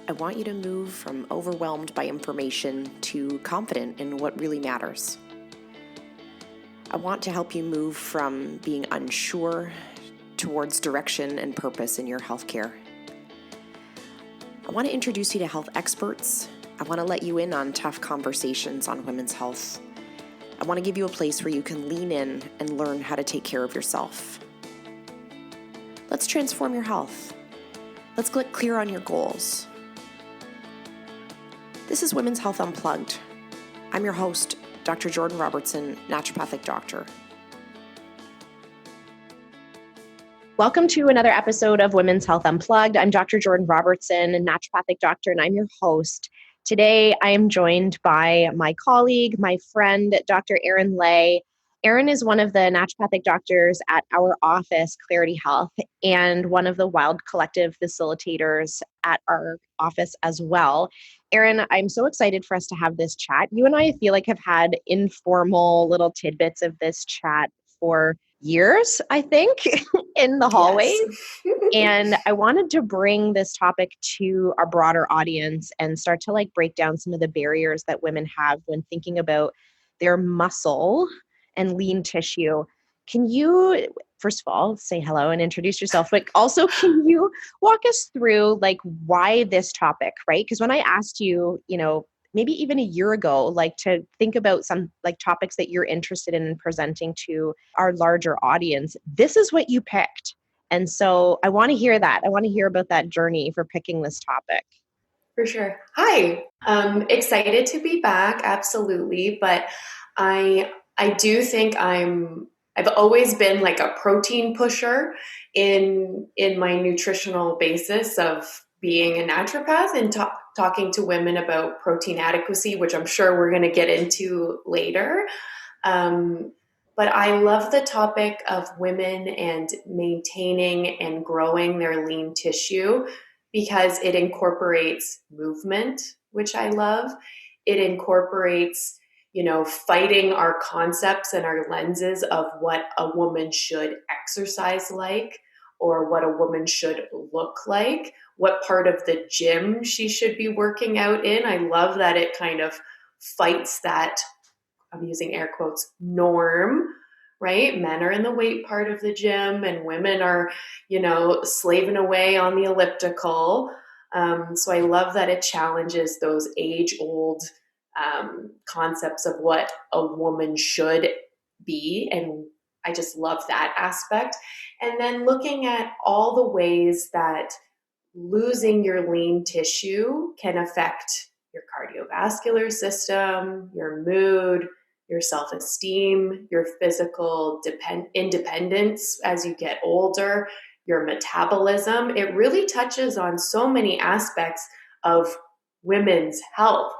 I want you to move from overwhelmed by information to confident in what really matters. I want to help you move from being unsure towards direction and purpose in your healthcare. I want to introduce you to health experts. I want to let you in on tough conversations on women's health. I want to give you a place where you can lean in and learn how to take care of yourself. Let's transform your health. Let's get clear on your goals. This is Women's Health Unplugged. I'm your host, Dr. Jordan Robertson, naturopathic doctor. Welcome to another episode of Women's Health Unplugged. I'm Dr. Jordan Robertson, a naturopathic doctor, and I'm your host. Today, I am joined by my colleague, my friend, Dr. Erin Ley. Erin is one of the naturopathic doctors at our office, Clarity Health, and one of the Wild Collective facilitators at our office as well. Erin, I'm so excited for us to have this chat. You and I feel like have had informal little tidbits of this chat for years, I think, in the hallways. Yes. And I wanted to bring this topic to our broader audience and start to break down some of the barriers that women have when thinking about their muscle and lean tissue. Can you, first of all, say hello and introduce yourself, but also can you walk us through why this topic, right? Because when I asked you, maybe even a year ago, to think about some topics that you're interested in presenting to our larger audience, this is what you picked. And so I want to hear that. I want to hear about that journey for picking this topic. For sure. Hi. Excited to be back. Absolutely. But I do think I've always been a protein pusher in my nutritional basis of being a naturopath and talking to women about protein adequacy, which I'm sure we're going to get into later. But I love the topic of women and maintaining and growing their lean tissue because it incorporates movement, which I love. It incorporates fighting our concepts and our lenses of what a woman should exercise like or what a woman should look like, what part of the gym she should be working out in. I love that it kind of fights that, I'm using air quotes, norm, right? Men are in the weight part of the gym and women are, slaving away on the elliptical. So I love that it challenges those age-old concepts of what a woman should be. And I just love that aspect. And then looking at all the ways that losing your lean tissue can affect your cardiovascular system, your mood, your self-esteem, your physical independence as you get older, your metabolism. It really touches on so many aspects of women's health.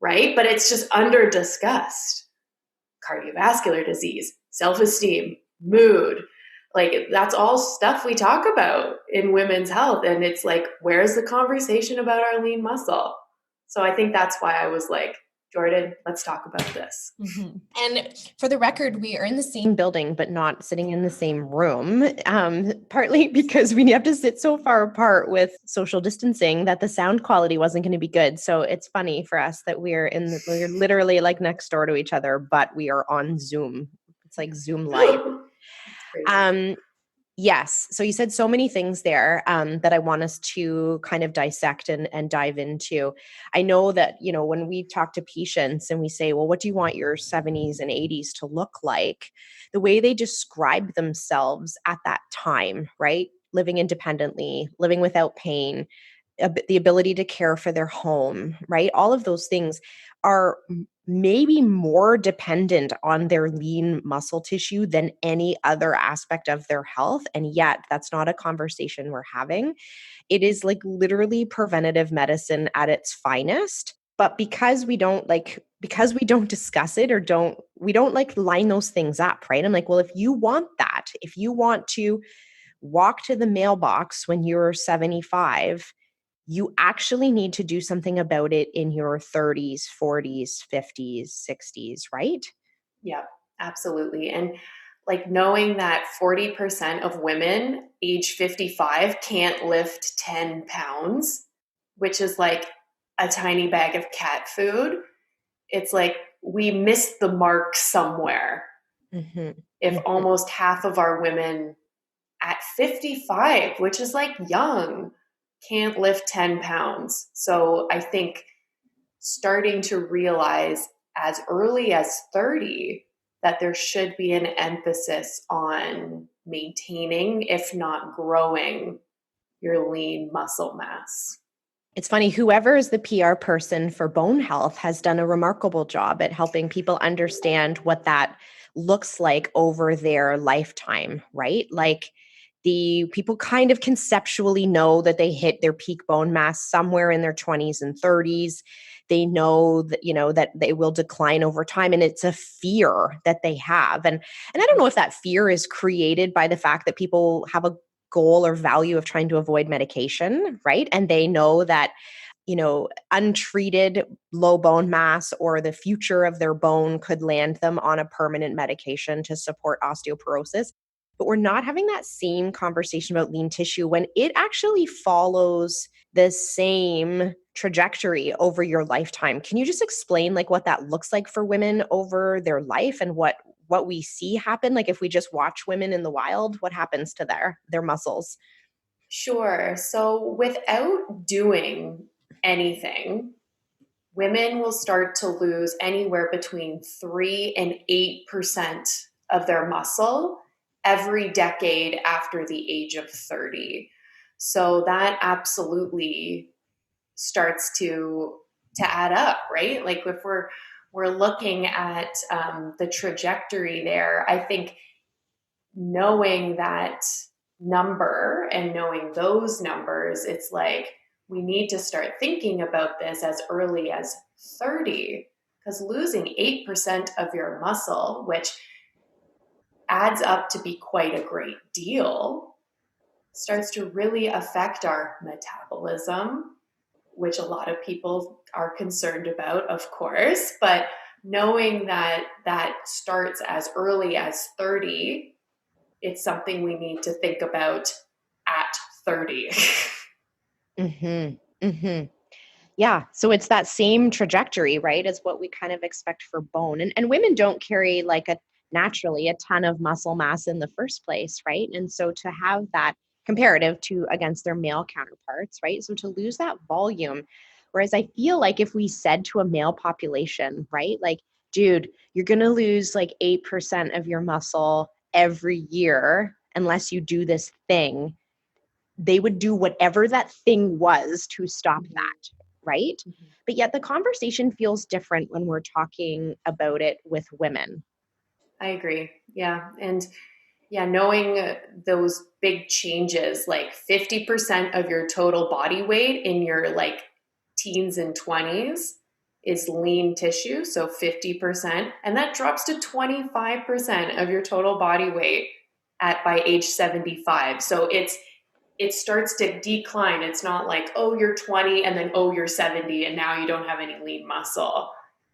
Right? But it's just under discussed. Cardiovascular disease, self-esteem, mood, that's all stuff we talk about in women's health. And it's where's the conversation about our lean muscle? So I think that's why I was Jordan, let's talk about this. Mm-hmm. And for the record, we are in the same building, but not sitting in the same room, partly because we have to sit so far apart with social distancing that the sound quality wasn't going to be good. So it's funny for us that we're literally next door to each other, but we are on Zoom. It's like Zoom Live. Yes. So you said so many things there that I want us to kind of dissect and dive into. I know that, when we talk to patients and we say, well, what do you want your 70s and 80s to look like? The way they describe themselves at that time, right? Living independently, living without pain, the ability to care for their home, right? All of those things are maybe more dependent on their lean muscle tissue than any other aspect of their health. And yet that's not a conversation we're having. It is literally preventative medicine at its finest. But because we don't discuss it or we don't line those things up, right? I'm well, if you want that, if you want to walk to the mailbox when you're 75, you actually need to do something about it in your 30s, 40s, 50s, 60s, right? Yeah, absolutely. And knowing that 40% of women age 55 can't lift 10 pounds, which is like a tiny bag of cat food, it's like we missed the mark somewhere. Mm-hmm. If Mm-hmm. almost half of our women at 55, which is like young, can't lift 10 pounds. So I think starting to realize as early as 30 that there should be an emphasis on maintaining, if not growing, your lean muscle mass. It's funny, whoever is the PR person for bone health has done a remarkable job at helping people understand what that looks like over their lifetime, right? Like the people kind of conceptually know that they hit their peak bone mass somewhere in their 20s and 30s. They know that, that they will decline over time, and it's a fear that they have. And I don't know if that fear is created by the fact that people have a goal or value of trying to avoid medication, right? And they know that, untreated low bone mass or the future of their bone could land them on a permanent medication to support osteoporosis. But we're not having that same conversation about lean tissue when it actually follows the same trajectory over your lifetime. Can you just explain like what that looks like for women over their life and what we see happen? Like if we just watch women in the wild, what happens to their muscles? Sure. So without doing anything, women will start to lose anywhere between 3 and 8% of their muscle every decade after the age of 30. So that absolutely starts to add up, right? Like if we're looking at the trajectory there, I think knowing that number and knowing those numbers, it's like we need to start thinking about this as early as 30, because losing 8% of your muscle, which adds up to be quite a great deal, starts to really affect our metabolism, which a lot of people are concerned about, of course. But knowing that that starts as early as 30, it's something we need to think about at 30. Mm-hmm. Mm-hmm. Yeah. So it's that same trajectory, right? As what we kind of expect for bone. And women don't carry like a naturally a ton of muscle mass in the first place, right? And so to have that comparative to against their male counterparts, right? So to lose that volume. Whereas I feel like if we said to a male population, right, like, dude, you're gonna lose like 8% of your muscle every year unless you do this thing, they would do whatever that thing was to stop Mm-hmm. that, right? Mm-hmm. But yet the conversation feels different when we're talking about it with women. I agree. Yeah. And yeah, knowing those big changes, like 50% of your total body weight in your like teens and 20s is lean tissue, so 50%, and that drops to 25% of your total body weight at by age 75. So it starts to decline. It's not like, oh, you're 20 and then, oh, you're 70 and now you don't have any lean muscle.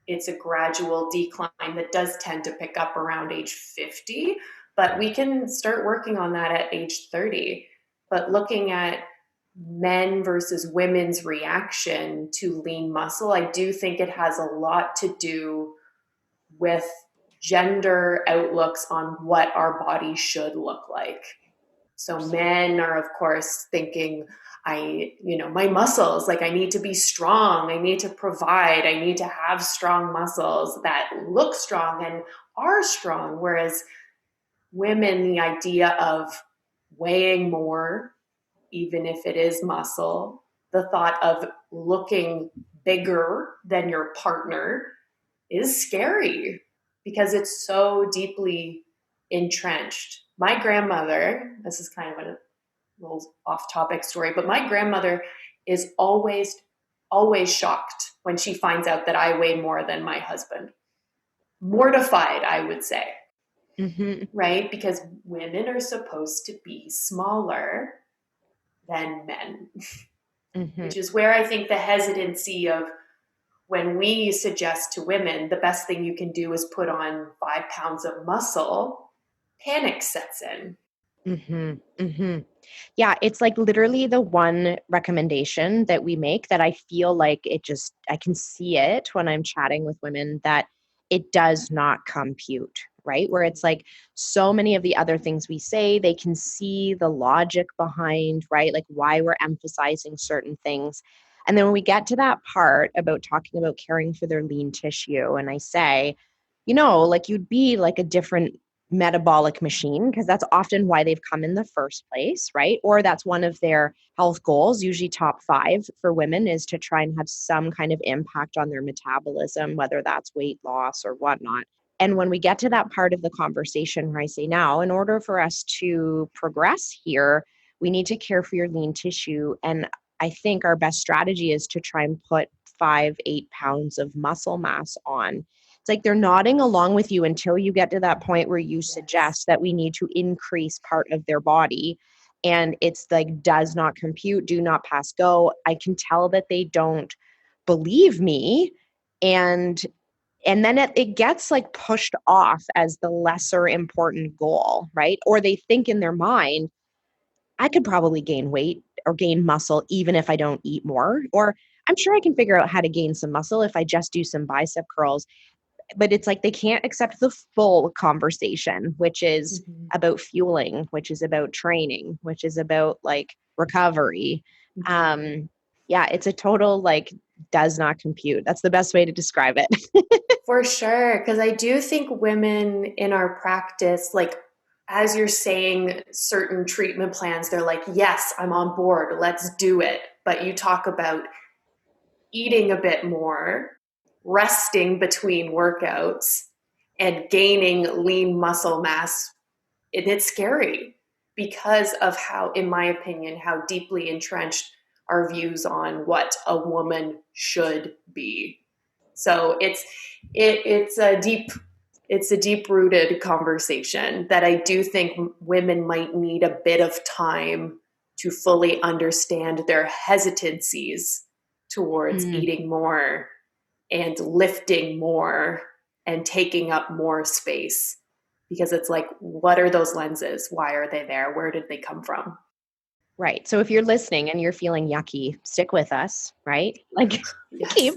It's a gradual decline that does tend to pick up around age 50, but we can start working on that at age 30. But looking at men versus women's reaction to lean muscle, I do think it has a lot to do with gender outlooks on what our body should look like. So men are, of course, thinking, my muscles, like I need to be strong. I need to provide. I need to have strong muscles that look strong and are strong. Whereas women, the idea of weighing more, even if it is muscle, the thought of looking bigger than your partner is scary because it's so deeply entrenched. My grandmother, this is kind of a little off topic story, but my grandmother is always shocked when she finds out that I weigh more than my husband. Mortified, I would say, Mm-hmm. right? Because women are supposed to be smaller than men, Mm-hmm. which is where I think the hesitancy of when we suggest to women the best thing you can do is put on 5 pounds of muscle, panic sets in. Yeah, it's like literally the one recommendation that we make that I feel like I can see it when I'm chatting with women that it does not compute, right? Where it's like so many of the other things we say, they can see the logic behind, right? Like why we're emphasizing certain things. And then when we get to that part about talking about caring for their lean tissue, and I say, like you'd be like a different metabolic machine because that's often why they've come in the first place, right? Or that's one of their health goals, usually top 5 for women is to try and have some kind of impact on their metabolism, whether that's weight loss or whatnot. And when we get to that part of the conversation where I say, now, in order for us to progress here, we need to care for your lean tissue. And I think our best strategy is to try and put 5-8 pounds of muscle mass on. It's like they're nodding along with you until you get to that point where you suggest that we need to increase part of their body. And it's like, does not compute, do not pass go. I can tell that they don't believe me. And then it gets like pushed off as the lesser important goal, right? Or they think in their mind, I could probably gain weight or gain muscle even if I don't eat more. Or I'm sure I can figure out how to gain some muscle if I just do some bicep curls. But it's like they can't accept the full conversation, which is Mm-hmm. about fueling, which is about training, which is about like recovery. Mm-hmm. Yeah, it's a total like does not compute. That's the best way to describe it. For sure. Because I do think women in our practice, like, as you're saying, certain treatment plans, they're like, yes, I'm on board, let's do it. But you talk about eating a bit more, resting between workouts, and gaining lean muscle mass. And it's scary because of how, in my opinion, how deeply entrenched our views on what a woman should be. So it's a deep rooted conversation that I do think women might need a bit of time to fully understand their hesitancies towards Mm. eating more and lifting more and taking up more space, because it's like, what are those lenses? Why are they there? Where did they come from? Right. So if you're listening and you're feeling yucky, stick with us, right? Like Yes. keep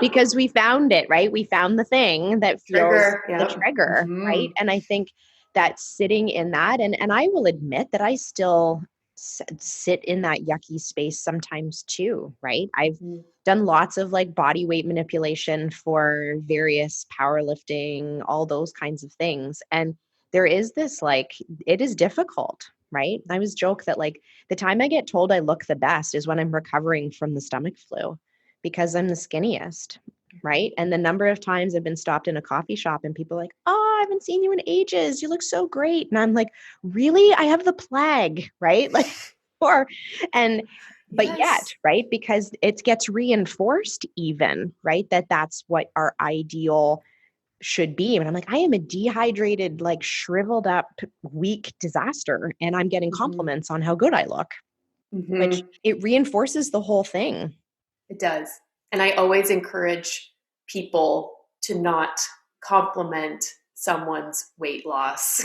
because we found it, right? We found the thing that feels Trigger. the Yep. trigger, right? Mm-hmm. And I think that sitting in that and I will admit that I still sit in that yucky space sometimes too, right? I've Mm-hmm. done lots of like body weight manipulation for various powerlifting, all those kinds of things. And there is this like it is difficult, right? I always joke that like the time I get told I look the best is when I'm recovering from the stomach flu because I'm the skinniest, right? And the number of times I've been stopped in a coffee shop and people are like, "Oh, I haven't seen you in ages. You look so great." And I'm like, "Really? I have the plague," right? Like, or, and, but yet, Yes. right? Because it gets reinforced even, right? That's what our ideal should be. And I'm like, I am a dehydrated, like shriveled up, weak disaster. And I'm getting Mm-hmm. compliments on how good I look, which Mm-hmm. it reinforces the whole thing. It does. And I always encourage people to not compliment someone's weight loss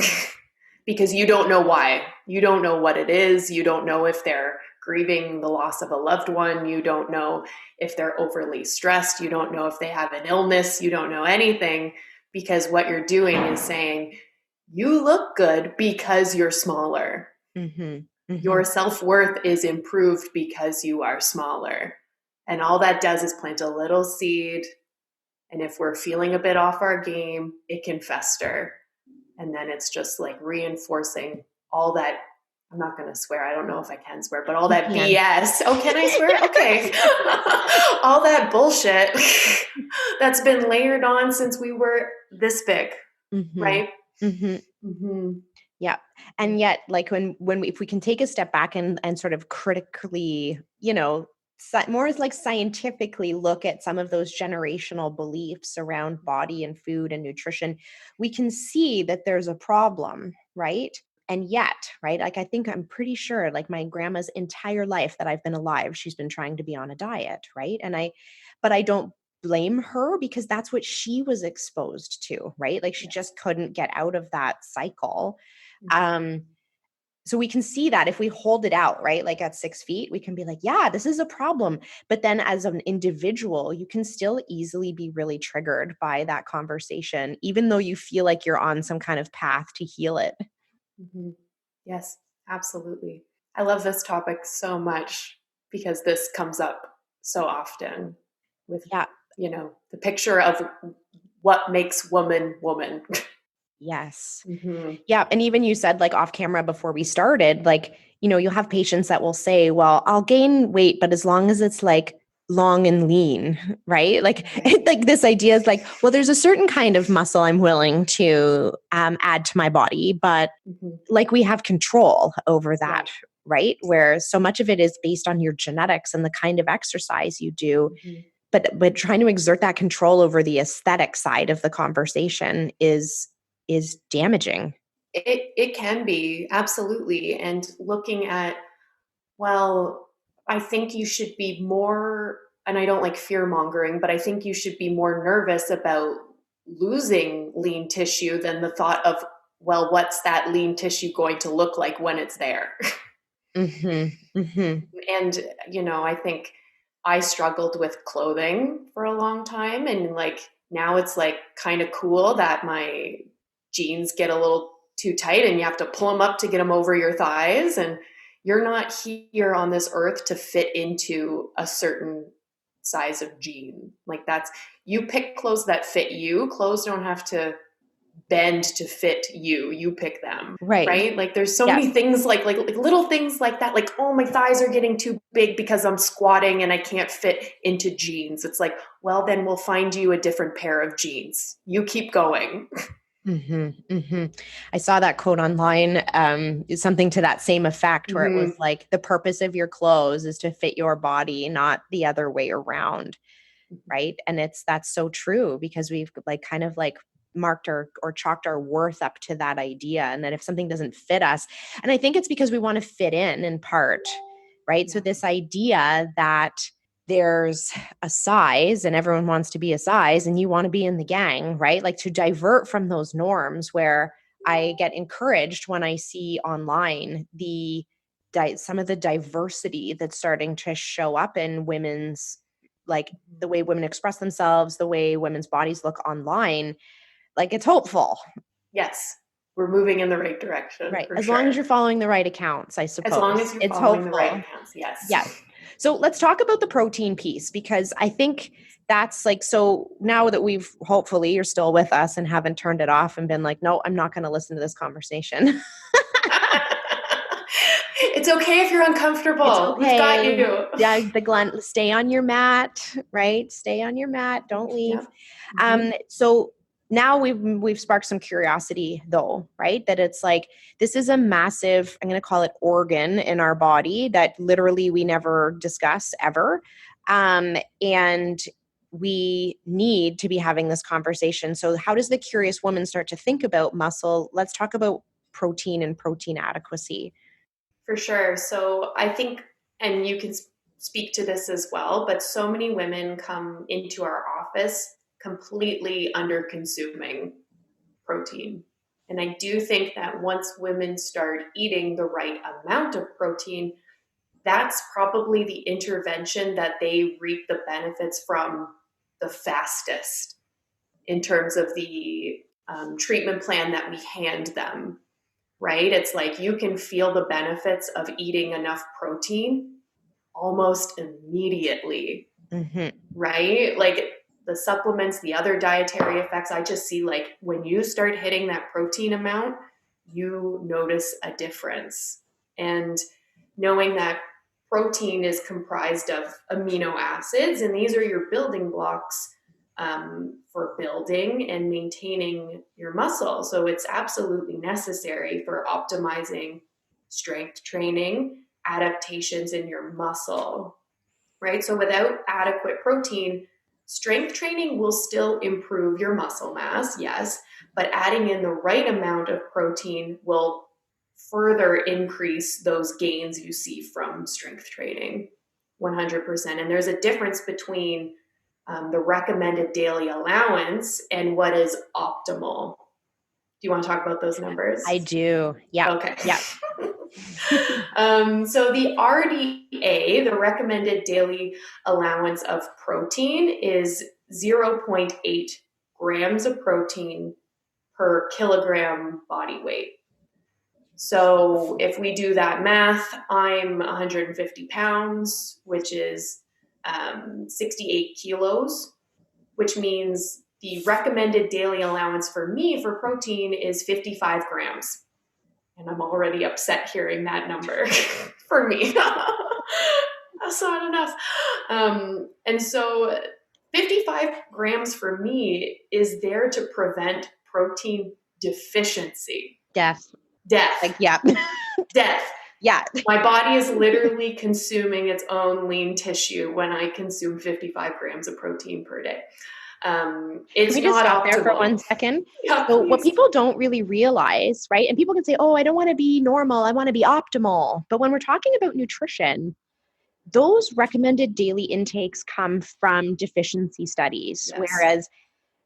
because you don't know why. You don't know what it is. You don't know if they're grieving the loss of a loved one. You don't know if they're overly stressed. You don't know if they have an illness. You don't know anything, because what you're doing is saying, you look good because you're smaller. Mm-hmm. Mm-hmm. Your self worth is improved because you are smaller. And all that does is plant a little seed. And if we're feeling a bit off our game, it can fester. And then it's just like reinforcing all that. I'm not going to swear. I don't know if I can swear, but all You that can. BS. Oh, can I swear? Okay. All that bullshit that's been layered on since we were this big, Mm-hmm. right? Mm-hmm. Mm-hmm. Yeah. And yet, like if we can take a step back and sort of critically, more as like scientifically look at some of those generational beliefs around body and food and nutrition, we can see that there's a problem, right? And yet, right? Like I'm pretty sure like my grandma's entire life that I've been alive, she's been trying to be on a diet, right? But I don't blame her because that's what she was exposed to, right? Like she Yes. just couldn't get out of that cycle. um So we can see that if we hold it out, right? Like at 6 feet, we can be like, yeah, this is a problem. But then as an individual, you can still easily be really triggered by that conversation, even though you feel like you're on some kind of path to heal it. Mm-hmm. Yes, absolutely. I love this topic so much because this comes up so often with, Yeah. the picture of what makes woman woman. Yes. Mm-hmm. Yeah. And even you said like off camera before we started, like, you'll have patients that will say, well, I'll gain weight, but as long as it's like long and lean, right? Like, Right. like this idea is like, well, there's a certain kind of muscle I'm willing to add to my body, but Mm-hmm. like we have control over that, Right. right? Where so much of it is based on your genetics and the kind of exercise you do. Mm-hmm. But trying to exert that control over the aesthetic side of the conversation is damaging. It can be, absolutely. And looking at, well, I think you should be more, and I don't like fear mongering, but I think you should be more nervous about losing lean tissue than the thought of, well, what's that lean tissue going to look like when it's there? Mm-hmm. Mm-hmm. And, I think I struggled with clothing for a long time. And like now it's like kind of cool that my jeans get a little too tight and you have to pull them up to get them over your thighs. And you're not here on this earth to fit into a certain size of jean. Like you pick clothes that fit you. Clothes don't have to bend to fit you pick them, Right. right? Like there's so Yes. many things like little things like that, like, oh, my thighs are getting too big because I'm squatting and I can't fit into jeans. It's like, well, then we'll find you a different pair of jeans, you keep going. Mm-hmm. Mm-hmm. I saw that quote online, something to that same effect, where it was Mm-hmm. like the purpose of your clothes is to fit your body, not the other way around. Right. And that's so true, because we've like kind of like marked or chalked our worth up to that idea. And that if something doesn't fit us, and I think it's because we want to fit in part, right? Yeah. So this idea that there's a size and everyone wants to be a size and you want to be in the gang, right? Like to divert from those norms, where I get encouraged when I see online some of the diversity that's starting to show up in women's, like the way women express themselves, the way women's bodies look online. Like it's hopeful. Yes, we're moving in the right direction Right. for As long as sure. you're following the right accounts, I As long as suppose. you're It's following the right hopeful. accounts, yes. Yes. So let's talk about the protein piece, because I think that's like, so now that hopefully you're still with us and haven't turned it off and been like, no, I'm not going to listen to this conversation. It's okay if you're It's uncomfortable, we've got okay. you. Yeah, stay on your mat, right? Stay on your mat. Don't leave. Yep. Mm-hmm. So now we've sparked some curiosity though, right? That it's like, this is a massive, I'm going to call it, organ in our body that literally we never discuss ever. And we need to be having this conversation. So how does the curious woman start to think about muscle? Let's talk about protein and protein adequacy. For sure. So I think, and you can speak to this as well, but so many women come into our office completely under consuming protein. And I do think that once women start eating the right amount of protein, that's probably the intervention that they reap the benefits from the fastest in terms of the treatment plan that we hand them, right? It's like you can feel the benefits of eating enough protein almost immediately, Mm-hmm. right? Like the supplements, the other dietary effects, I just see like when you start hitting that protein amount, you notice a difference. And knowing that protein is comprised of amino acids, and these are your building blocks for building and maintaining your muscle. So it's absolutely necessary for optimizing strength training, adaptations in your muscle, right? So without adequate protein, strength training will still improve your muscle mass, yes, but adding in the right amount of protein will further increase those gains you see from strength training 100%. And there's a difference between the recommended daily allowance and what is optimal. Do you want to talk about those numbers? I do. Yeah. Okay. Yeah. So the RDA, the recommended daily allowance of protein, is 0.8 grams of protein per kilogram body weight. So if we do that math, I'm 150 pounds, which is 68 kilos, which means the recommended daily allowance for me for protein is 55 grams. And I'm already upset hearing that number for me. That's not enough. And so 55 grams for me is there to prevent protein deficiency. Death. Death. Yeah. Death. Yeah. My body is literally consuming its own lean tissue when I consume 55 grams of protein per day. It's Can we just not stop optimal. there for 1 second? Yeah, so please. What people don't really realize, right? And people can say, oh, I don't want to be normal. I want to be optimal. But when we're talking about nutrition, those recommended daily intakes come from deficiency studies, Yes. whereas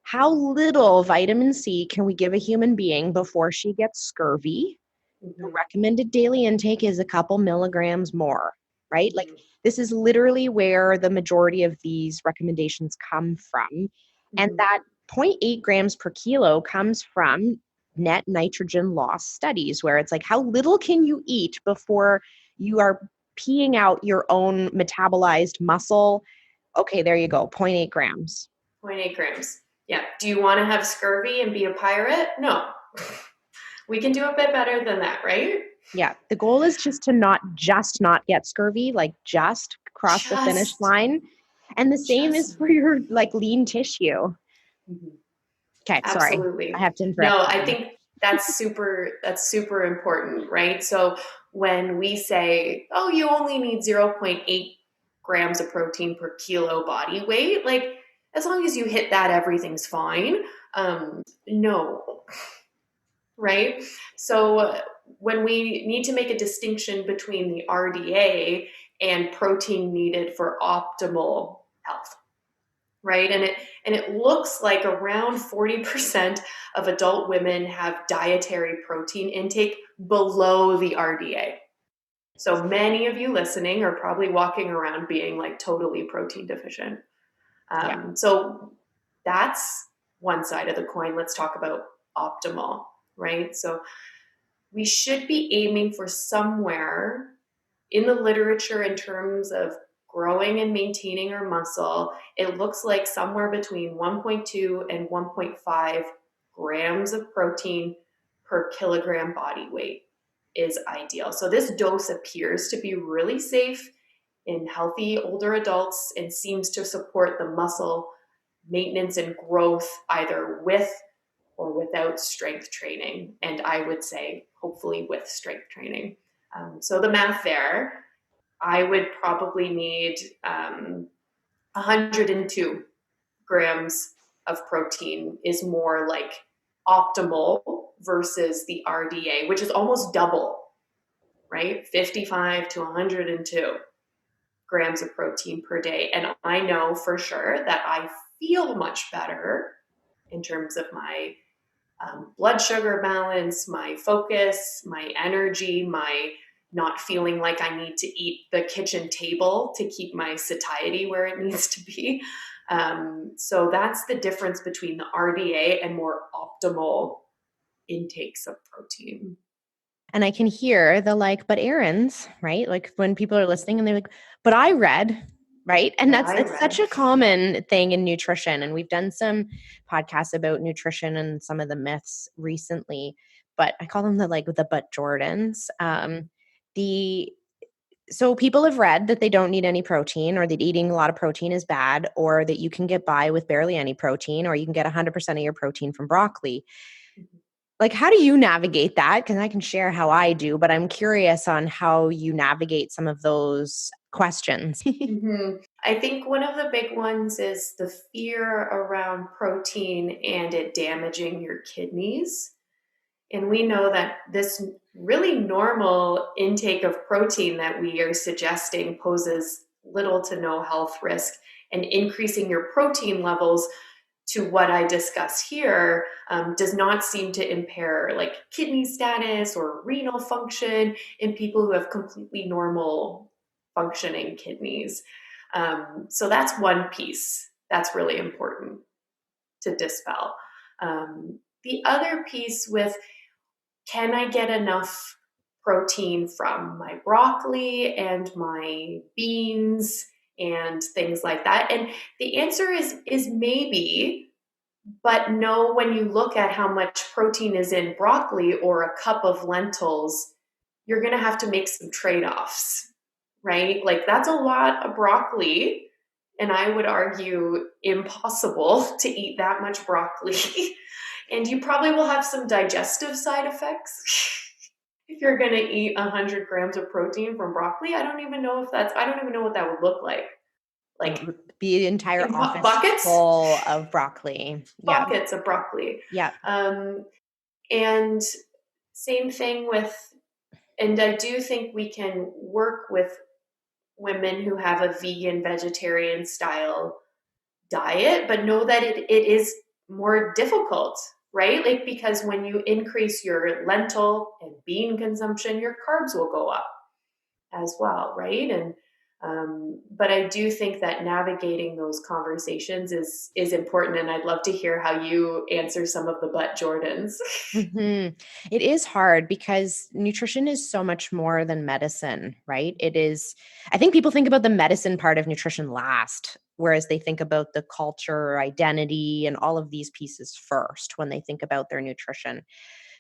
how little vitamin C can we give a human being before she gets scurvy? The recommended daily intake is a couple milligrams more, right? Like this is literally where the majority of these recommendations come from. And that 0.8 grams per kilo comes from net nitrogen loss studies, where it's like, how little can you eat before you are peeing out your own metabolized muscle? Okay, there you go, 0.8 grams. 0.8 grams. Yeah. Do you want to have scurvy and be a pirate? No. We can do a bit better than that, right? Yeah. The goal is just to not get scurvy, like just cross the finish line. And the same is for your like lean tissue. Okay, Absolutely. sorry. I have to interrupt. No, I think that's super important, right? So when we say, oh, you only need 0.8 grams of protein per kilo body weight, like as long as you hit that, everything's fine. No, right? So when we need to make a distinction between the RDA and protein needed for optimal health, right? And it looks like around 40% of adult women have dietary protein intake below the RDA. So many of you listening are probably walking around being like totally protein deficient. So that's one side of the coin. Let's talk about optimal, right? So we should be aiming for somewhere in the literature in terms of growing and maintaining our muscle. It looks like somewhere between 1.2 and 1.5 grams of protein per kilogram body weight is ideal. So this dose appears to be really safe in healthy older adults and seems to support the muscle maintenance and growth either with or without strength training. And I would say hopefully with strength training. So the math there, I would probably need 102 grams of protein is more like optimal versus the RDA, which is almost double, right? 55 to 102 grams of protein per day. And I know for sure that I feel much better in terms of my blood sugar balance, my focus, my energy, my not feeling like I need to eat the kitchen table to keep my satiety where it needs to be. So that's the difference between the RDA and more optimal intakes of protein. And I can hear the like, but Erin's, right? Like when people are listening and they're like, but I read, right? And it's such a common thing in nutrition. And we've done some podcasts about nutrition and some of the myths recently, but I call them the but Jordans. So people have read that they don't need any protein, or that eating a lot of protein is bad, or that you can get by with barely any protein, or you can get 100% of your protein from broccoli. Like, how do you navigate that? Because I can share how I do, but I'm curious on how you navigate some of those questions. I think one of the big ones is the fear around protein and it damaging your kidneys. And we know that this really normal intake of protein that we are suggesting poses little to no health risk, and increasing your protein levels to what I discuss here, does not seem to impair like kidney status or renal function in people who have completely normal functioning kidneys. So that's one piece that's really important to dispel. The other piece with, can I get enough protein from my broccoli and my beans and things like that? And the answer is maybe, but no, when you look at how much protein is in broccoli or a cup of lentils, you're going to have to make some trade-offs, right? Like that's a lot of broccoli, and I would argue impossible to eat that much broccoli. And you probably will have some digestive side effects if you're going to eat 100 grams of protein from broccoli. I don't even know what that would look like. Like the entire office buckets full of broccoli. Buckets of broccoli. Yeah. And same thing with, and I do think we can work with women who have a vegan, vegetarian style diet, but know that it is more difficult, right? Like, because when you increase your lentil and bean consumption, your carbs will go up as well, right? And but I do think that navigating those conversations is important, and I'd love to hear how you answer some of the but Jordans. Mm-hmm. It is hard because nutrition is so much more than medicine, right? It is, I think people think about the medicine part of nutrition last, whereas they think about the culture, identity, and all of these pieces first when they think about their nutrition.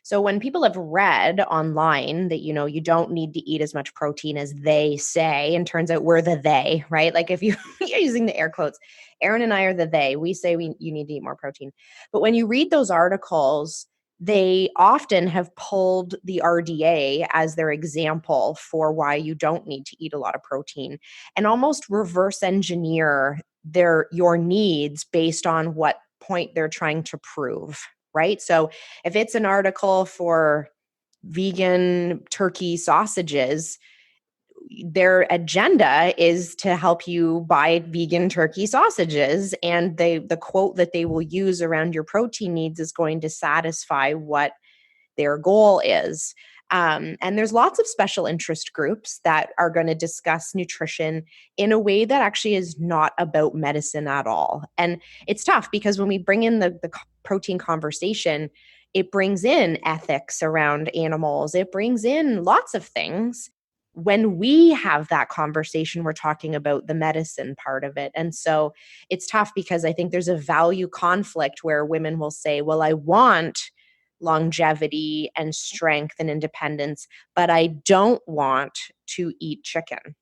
So when people have read online that, you don't need to eat as much protein as they say, and turns out we're the they, right? Like if you're using the air quotes, Erin and I are the they. We say you need to eat more protein. But when you read those articles, they often have pulled the RDA as their example for why you don't need to eat a lot of protein, and almost reverse engineer your needs based on what point they're trying to prove, right? So if it's an article for vegan turkey sausages, their agenda is to help you buy vegan turkey sausages, and the quote that they will use around your protein needs is going to satisfy what their goal is. And there's lots of special interest groups that are going to discuss nutrition in a way that actually is not about medicine at all. And it's tough because when we bring in the protein conversation, it brings in ethics around animals. It brings in lots of things. When we have that conversation, we're talking about the medicine part of it. And so it's tough because I think there's a value conflict where women will say, well, I want longevity and strength and independence, but I don't want to eat chicken.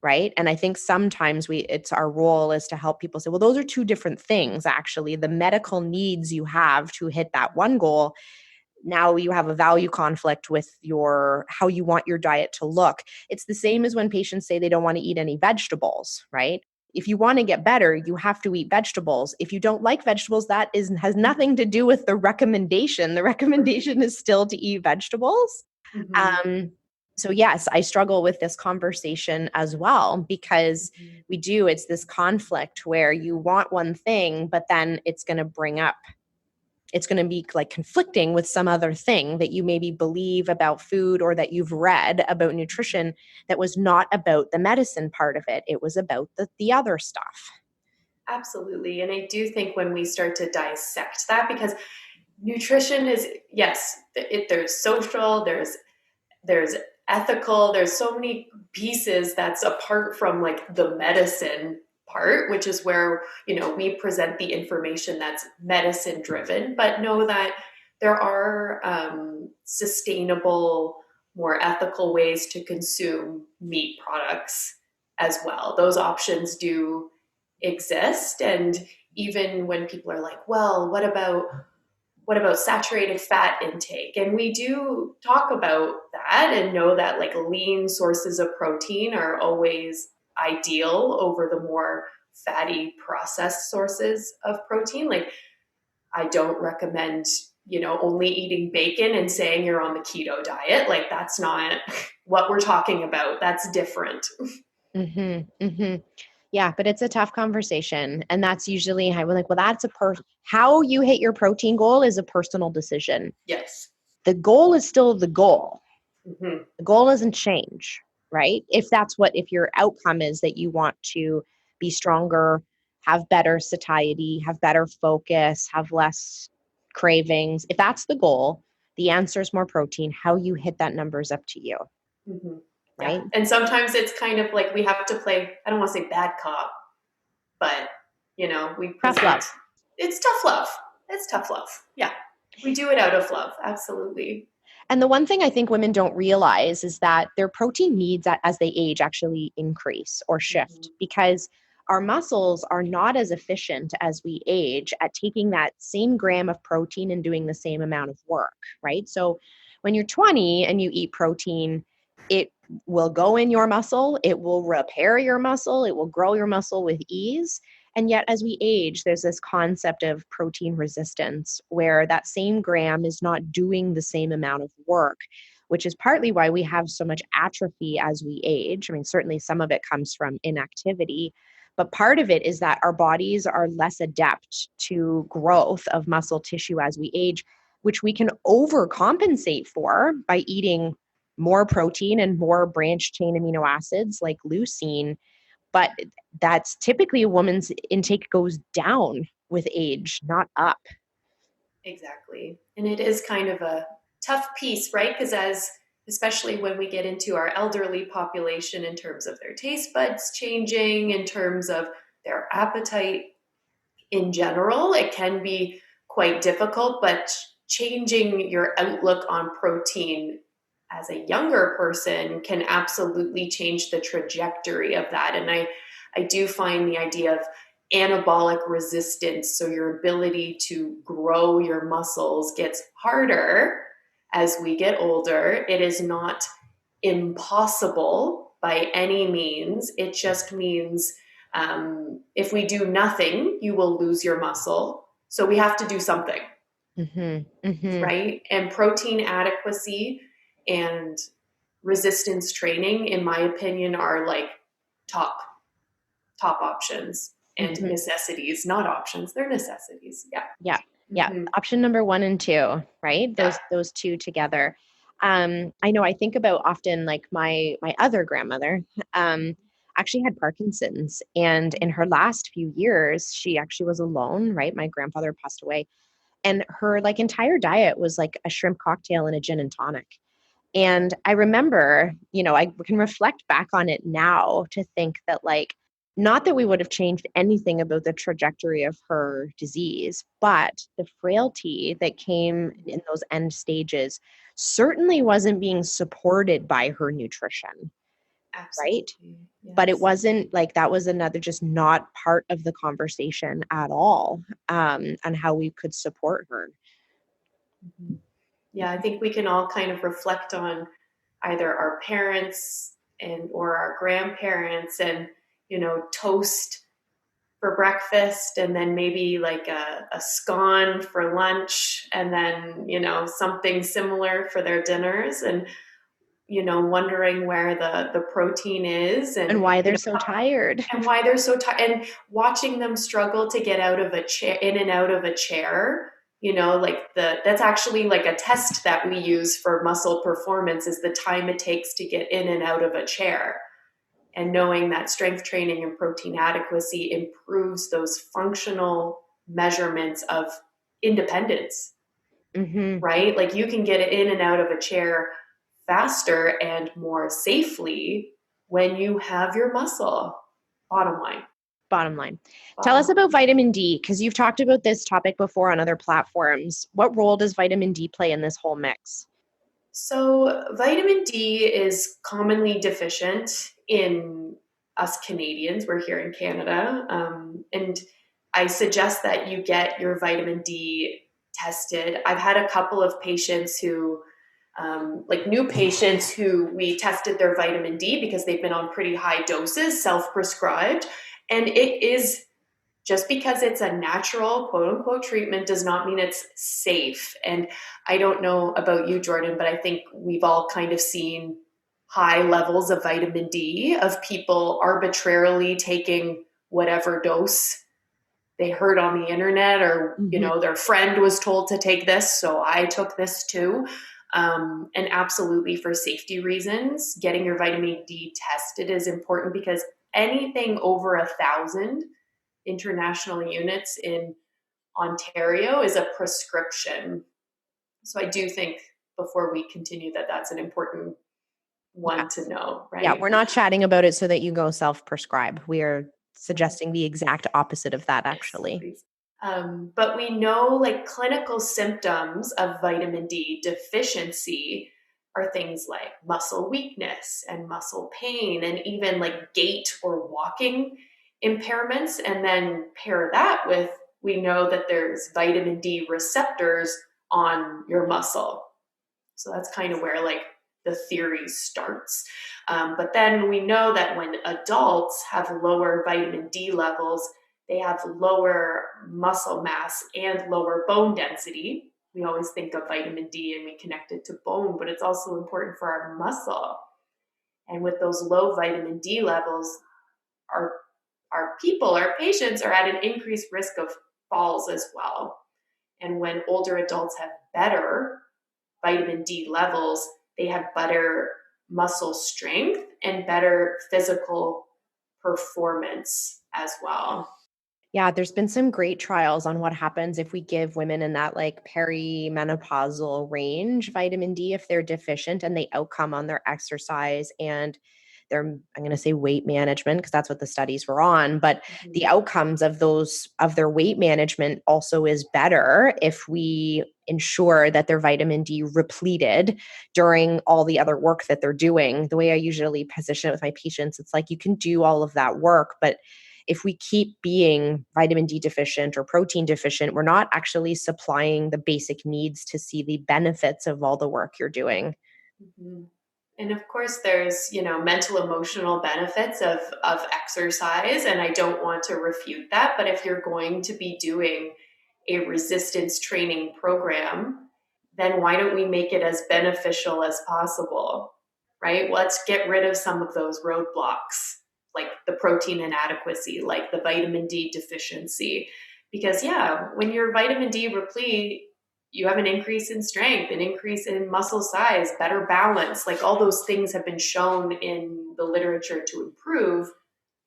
Right. And I think sometimes it's our role is to help people say, well, those are two different things. Actually, the medical needs you have to hit that one goal, now you have a value conflict with how you want your diet to look. It's the same as when patients say they don't want to eat any vegetables, right? If you want to get better, you have to eat vegetables. If you don't like vegetables, has nothing to do with the recommendation. The recommendation is still to eat vegetables. Mm-hmm. So yes, I struggle with this conversation as well because it's this conflict where you want one thing, but then it's going to be like conflicting with some other thing that you maybe believe about food or that you've read about nutrition that was not about the medicine part of it. It was about the other stuff. Absolutely. And I do think when we start to dissect that, because nutrition is, yes, there's social, there's ethical, there's so many pieces that's apart from like the medicine part, which is where, we present the information that's medicine driven, but know that there are sustainable, more ethical ways to consume meat products as well. Those options do exist. And even when people are like, well, what about saturated fat intake? And we do talk about that and know that like lean sources of protein are always ideal over the more fatty processed sources of protein. Like I don't recommend, only eating bacon and saying you're on the keto diet. Like that's not what we're talking about. That's different. Mm-hmm, mm-hmm. Yeah, but it's a tough conversation. And that's usually how we're like, well, how you hit your protein goal is a personal decision. Yes. The goal is still the goal. Mm-hmm. The goal doesn't change, right? If your outcome is that you want to be stronger, have better satiety, have better focus, have less cravings, if that's the goal, the answer is more protein. How you hit that number is up to you, Mm-hmm. Yeah. right? And sometimes it's kind of like we have to play, I don't want to say bad cop, but we Tough present. love. It's tough love. It's tough love. Yeah. We do it out of love. Absolutely. And the one thing I think women don't realize is that their protein needs as they age actually increase or Mm-hmm. shift because our muscles are not as efficient as we age at taking that same gram of protein and doing the same amount of work, right? So when you're 20 and you eat protein, it will go in your muscle, it will repair your muscle, it will grow your muscle with ease. And yet, as we age, there's this concept of protein resistance where that same gram is not doing the same amount of work, which is partly why we have so much atrophy as we age. I mean, certainly some of it comes from inactivity, but part of it is that our bodies are less adept to growth of muscle tissue as we age, which we can overcompensate for by eating more protein and more branched chain amino acids like leucine, but that's typically a woman's intake goes down with age, not up. Exactly. And it is kind of a tough piece, right? Because especially when we get into our elderly population in terms of their taste buds changing, in terms of their appetite in general, it can be quite difficult, but changing your outlook on protein as a younger person can absolutely change the trajectory of that. And I do find the idea of anabolic resistance, so your ability to grow your muscles, gets harder as we get older. It is not impossible by any means. It just means if we do nothing, you will lose your muscle. So we have to do something, Mm-hmm, mm-hmm. right? And protein adequacy and resistance training, in my opinion, are like top options and Mm-hmm. necessities, not options. They're necessities. Yeah. Yeah. Yeah. Mm-hmm. Option number 1 and 2, right? Yeah. Those two together. I know I think about often like my other grandmother actually had Parkinson's. And in her last few years, she actually was alone, right? My grandfather passed away. And her like entire diet was like a shrimp cocktail and a gin and tonic. And I remember, I can reflect back on it now to think that, like, not that we would have changed anything about the trajectory of her disease, but the frailty that came in those end stages certainly wasn't being supported by her nutrition, right? Absolutely. But it Yes. wasn't like that was another just not part of the conversation at all on how we could support her. Mm-hmm. Yeah, I think we can all kind of reflect on either our parents and or our grandparents, and toast for breakfast, and then maybe like a scone for lunch, and then something similar for their dinners, and wondering where the protein is, and And why they're so tired. why they're so tired, and watching them struggle to get out of a chair, in and out of a chair. Like that's actually like a test that we use for muscle performance, is the time it takes to get in and out of a chair. And knowing that strength training and protein adequacy improves those functional measurements of independence, Mm-hmm. right? Like you can get in and out of a chair faster and more safely when you have your muscle. Bottom line. Bottom line. Tell Bottom us line. about vitamin D, because you've talked about this topic before on other platforms. What role does vitamin D play in this whole mix? So, vitamin D is commonly deficient in us Canadians. We're here in Canada. And I suggest that you get your vitamin D tested. I've had a couple of patients who, like new patients who we tested their vitamin D because they've been on pretty high doses, self prescribed. And it is, just because it's a natural quote unquote treatment does not mean it's safe. And I don't know about you, Jordan, but I think we've all kind of seen high levels of vitamin D, of people arbitrarily taking whatever dose they heard on the internet, or their friend was told to take this, so I took this too. And absolutely, for safety reasons, getting your vitamin D tested is important, because anything over 1,000 international units in Ontario is a prescription. So I do think, before we continue, that that's an important one to know, right? Yeah, we're not chatting about it so that you go self-prescribe. We are suggesting the exact opposite of that, actually. But we know, like, clinical symptoms of vitamin D deficiency are things like muscle weakness and muscle pain, and even like gait or walking impairments. And then pair that with, we know that there's vitamin D receptors on your muscle. So that's kind of where, like, the theory starts. But then we know that when adults have lower vitamin D levels, they have lower muscle mass and lower bone density. We always think of vitamin D and we connect it to bone, but it's also important for our muscle. And with those low vitamin D levels, our patients are at an increased risk of falls as well. And when older adults have better vitamin D levels, they have better muscle strength and better physical performance as well. Yeah, there's been some great trials on what happens if we give women in that like perimenopausal range vitamin D if they're deficient, and the outcome on their exercise and their, I'm going to say weight management, because that's what the studies were on, but the outcomes of their weight management also is better if we ensure that their vitamin D repleted during all the other work that they're doing. The way I usually position it with my patients, it's like you can do all of that work, but if we keep being vitamin D deficient or protein deficient, we're not actually supplying the basic needs to see the benefits of all the work you're doing. Mm-hmm. And of course, there's, mental, emotional benefits of exercise, and I don't want to refute that. But if you're going to be doing a resistance training program, then why don't we make it as beneficial as possible, right? Let's get rid of some of those roadblocks, like the protein inadequacy, like the vitamin D deficiency. Because, yeah, when your vitamin D replete, you have an increase in strength, an increase in muscle size, better balance. Like, all those things have been shown in the literature to improve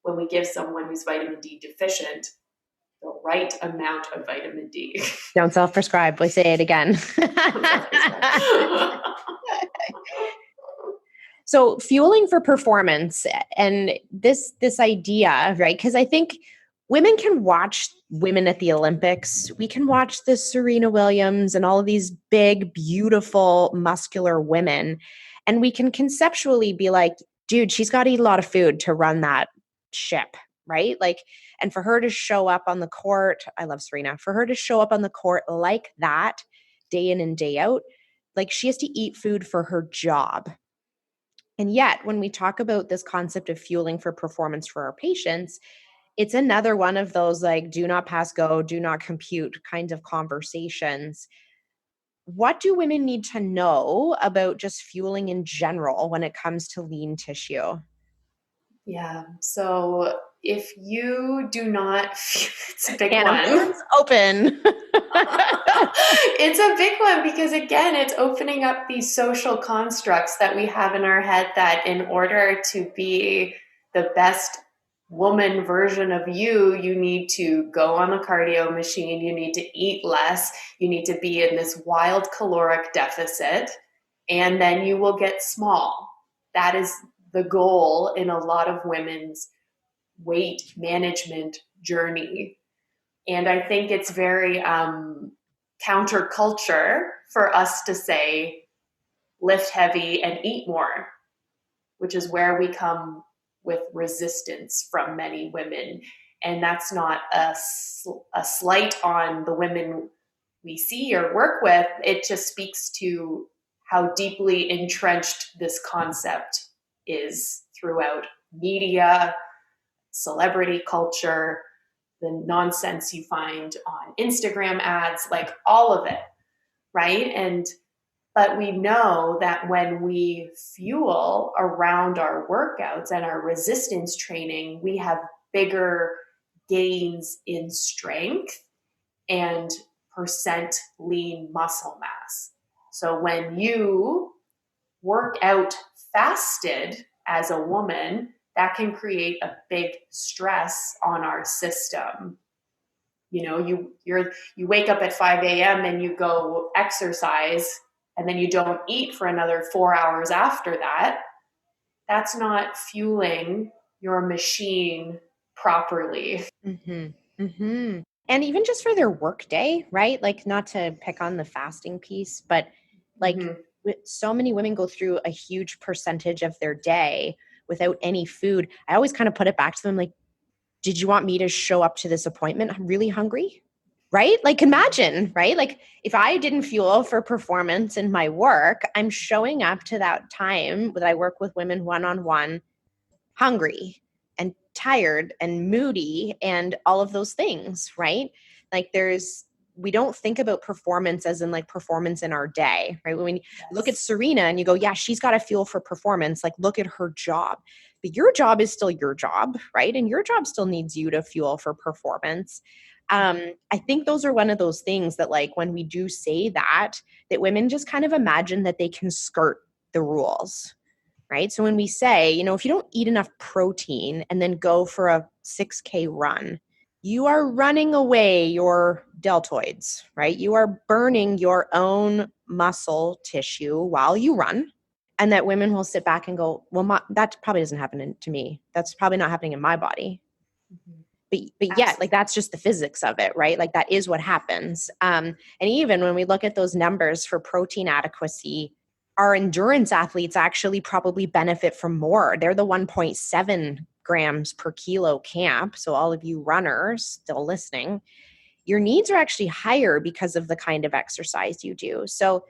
when we give someone who's vitamin D deficient the right amount of vitamin D. Don't self-prescribe. We say it again. So fueling for performance and this idea, right? Because I think women can watch women at the Olympics. We can watch the Serena Williams and all of these big, beautiful, muscular women. And we can conceptually be like, dude, she's got to eat a lot of food to run that ship, right? Like, and for her to show up on the court, I love Serena, for her to show up on the court like that day in and day out, like she has to eat food for her job. And yet, when we talk about this concept of fueling for performance for our patients, it's another one of those like do not pass go, do not compute kind of conversations. What do women need to know about just fueling in general when it comes to lean tissue? Yeah. So if you do not, it's a big Can of one. worms open. It's a big one because, again, it's opening up these social constructs that we have in our head that in order to be the best woman version of you, you need to go on the cardio machine, you need to eat less, you need to be in this wild caloric deficit, and then you will get small. That is the goal in a lot of women's weight management journey. And I think it's very counterculture for us to say, lift heavy and eat more, which is where we come with resistance from many women. And that's not a slight on the women we see or work with. It just speaks to how deeply entrenched this concept is throughout media, celebrity culture, the nonsense you find on Instagram ads, like all of it, right? And But we know that when we fuel around our workouts and our resistance training, we have bigger gains in strength and percent lean muscle mass. So when you work out fasted as a woman, that can create a big stress on our system. You wake up at 5 a.m. and you go exercise, and then you don't eat for another 4 hours after that. That's not fueling your machine properly. And even just for their work day, right? Like, not to pick on the fasting piece, but like Mm-hmm. so many women go through a huge percentage of their day without any food. I always kind of put it back to them like, did you want me to show up to this appointment really hungry? Right? Like, imagine, right? Like, if I didn't fuel for performance in my work, I'm showing up to that time that I work with women one-on-one hungry and tired and moody and all of those things, right? Like, we don't think about performance as in like performance in our day, right? When you look at Serena and you go, yeah, she's got to fuel for performance, like look at her job. But your job is still your job, right? And your job still needs you to fuel for performance. I think those are one of those things that, like, when we do say that women just kind of imagine that they can skirt the rules, right? So when we say, if you don't eat enough protein and then go for a 6K run, you are running away your deltoids, right? You are burning your own muscle tissue while you run. And that women will sit back and go, well, that probably doesn't happen to me. That's probably not happening in my body. Mm-hmm. But yet, like, that's just the physics of it, right? Like, that is what happens. And even when we look at those numbers for protein adequacy, our endurance athletes actually probably benefit from more. They're the 1.7 grams per kilo camp. So all of you runners still listening, your needs are actually higher because of the kind of exercise you do. So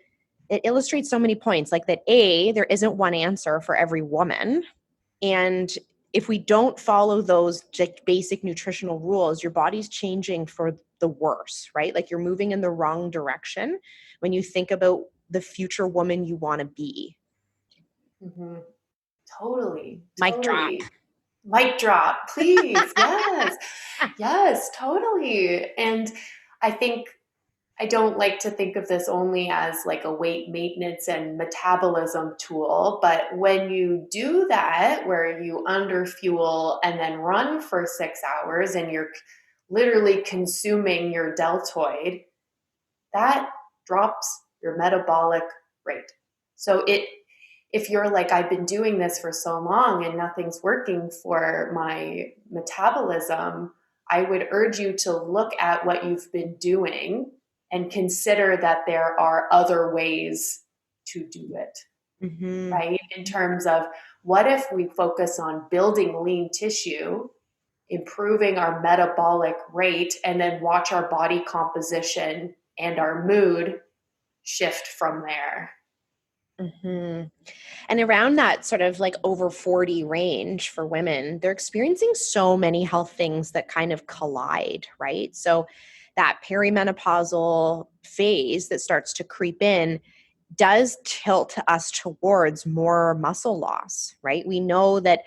it illustrates so many points, like that, there isn't one answer for every woman. And if we don't follow those basic nutritional rules, your body's changing for the worse, right? Like, you're moving in the wrong direction when you think about the future woman you want to be. Mm-hmm. Totally. Mic drop. Mic drop, please. Yes. Yes, totally. And I think I don't like to think of this only as like a weight maintenance and metabolism tool, but when you do that, where you underfuel and then run for 6 hours and you're literally consuming your deltoid, that drops your metabolic rate. So if you're like, I've been doing this for so long and nothing's working for my metabolism, I would urge you to look at what you've been doing and consider that there are other ways to do it, right? In terms of, what if we focus on building lean tissue, improving our metabolic rate, and then watch our body composition and our mood shift from there? And around that sort of like over 40 range for women, they're experiencing so many health things that kind of collide, right? So that perimenopausal phase that starts to creep in does tilt us towards more muscle loss, right? We know that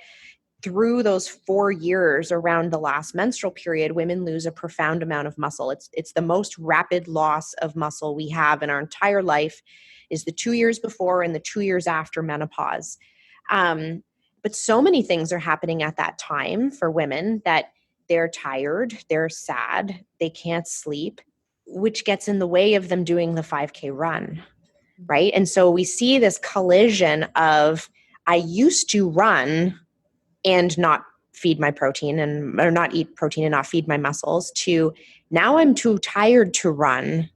through those 4 years around the last menstrual period, women lose a profound amount of muscle. It's the most rapid loss of muscle we have in our entire life, is the 2 years before and the 2 years after menopause. But so many things are happening at that time for women that they're tired, they're sad, they can't sleep, which gets in the way of them doing the 5K run, right? And so we see this collision of, I used to run and not feed my protein or not eat protein and not feed my muscles, to now I'm too tired to run.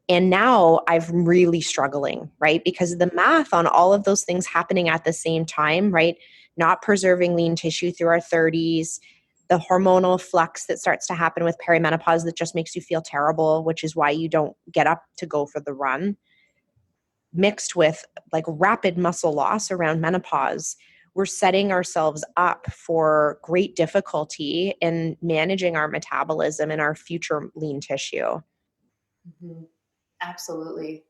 And now I'm really struggling, right? Because the math on all of those things happening at the same time, right? Not preserving lean tissue through our 30s, the hormonal flux that starts to happen with perimenopause that just makes you feel terrible, which is why you don't get up to go for the run, mixed with like rapid muscle loss around menopause, we're setting ourselves up for great difficulty in managing our metabolism and our future lean tissue. Mm-hmm. Absolutely.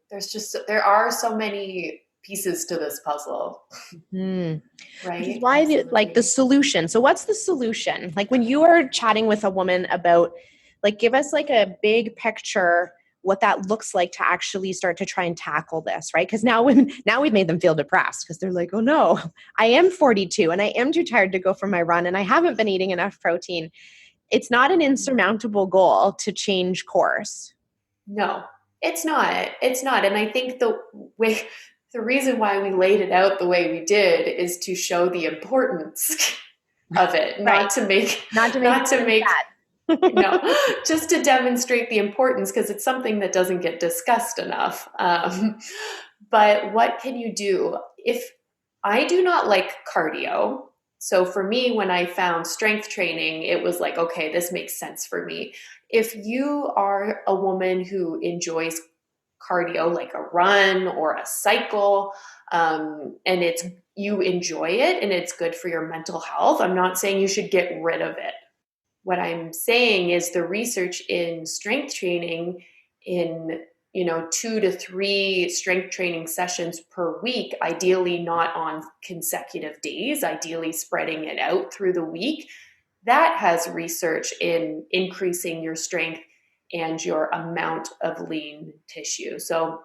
there are so many pieces to this puzzle, Hmm. Which is right? why the Absolutely. solution. So what's the solution? Like when you are chatting with a woman about, like, give us like a big picture what that looks like to actually start to try and tackle this, right? Because now we've made them feel depressed because they're like, oh no, I am 42 and I am too tired to go for my run and I haven't been eating enough protein. It's not an insurmountable goal to change course. No, it's not. It's not. And I think the reason why we laid it out the way we did is to show the importance of it, Right. Not to make not it to seem make, no, bad. just to demonstrate the importance because it's something that doesn't get discussed enough. But what can you do? If I do not like cardio, so for me, when I found strength training, it was like, okay, this makes sense for me. If you are a woman who enjoys cardio, like a run or a cycle, and it's you enjoy it and it's good for your mental health, I'm not saying you should get rid of it. What I'm saying is the research in strength training in 2 to 3 strength training sessions per week, ideally not on consecutive days, ideally spreading it out through the week, that has research in increasing your strength and your amount of lean tissue. So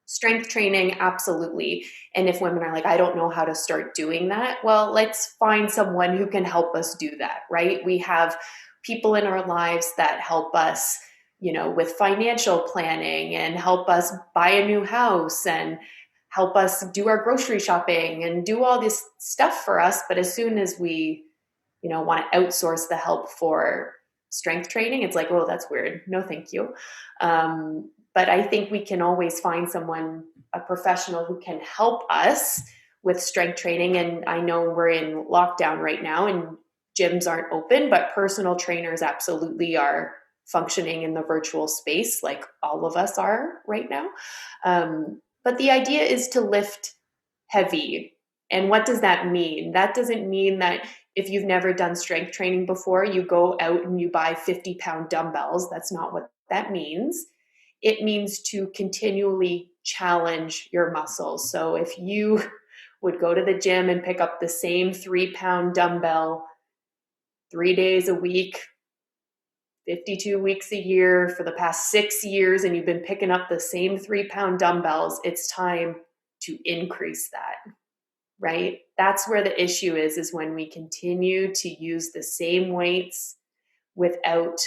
strength training, absolutely. And if women are like, I don't know how to start doing that, well, let's find someone who can help us do that, right? We have people in our lives that help us, with financial planning and help us buy a new house and help us do our grocery shopping and do all this stuff for us. But as soon as we, want to outsource the help for strength training, it's like, oh, that's weird. No, thank you. But I think we can always find someone, a professional who can help us with strength training. And I know we're in lockdown right now and gyms aren't open, but personal trainers absolutely are functioning in the virtual space like all of us are right now. But the idea is to lift heavy. And what does that mean? That doesn't mean that if you've never done strength training before, you go out and you buy 50-pound dumbbells. That's not what that means. It means to continually challenge your muscles. So if you would go to the gym and pick up the same 3-pound dumbbell 3 days a week, 52 weeks a year for the past 6 years, and you've been picking up the same 3-pound dumbbells, it's time to increase that, right? That's where the issue is when we continue to use the same weights without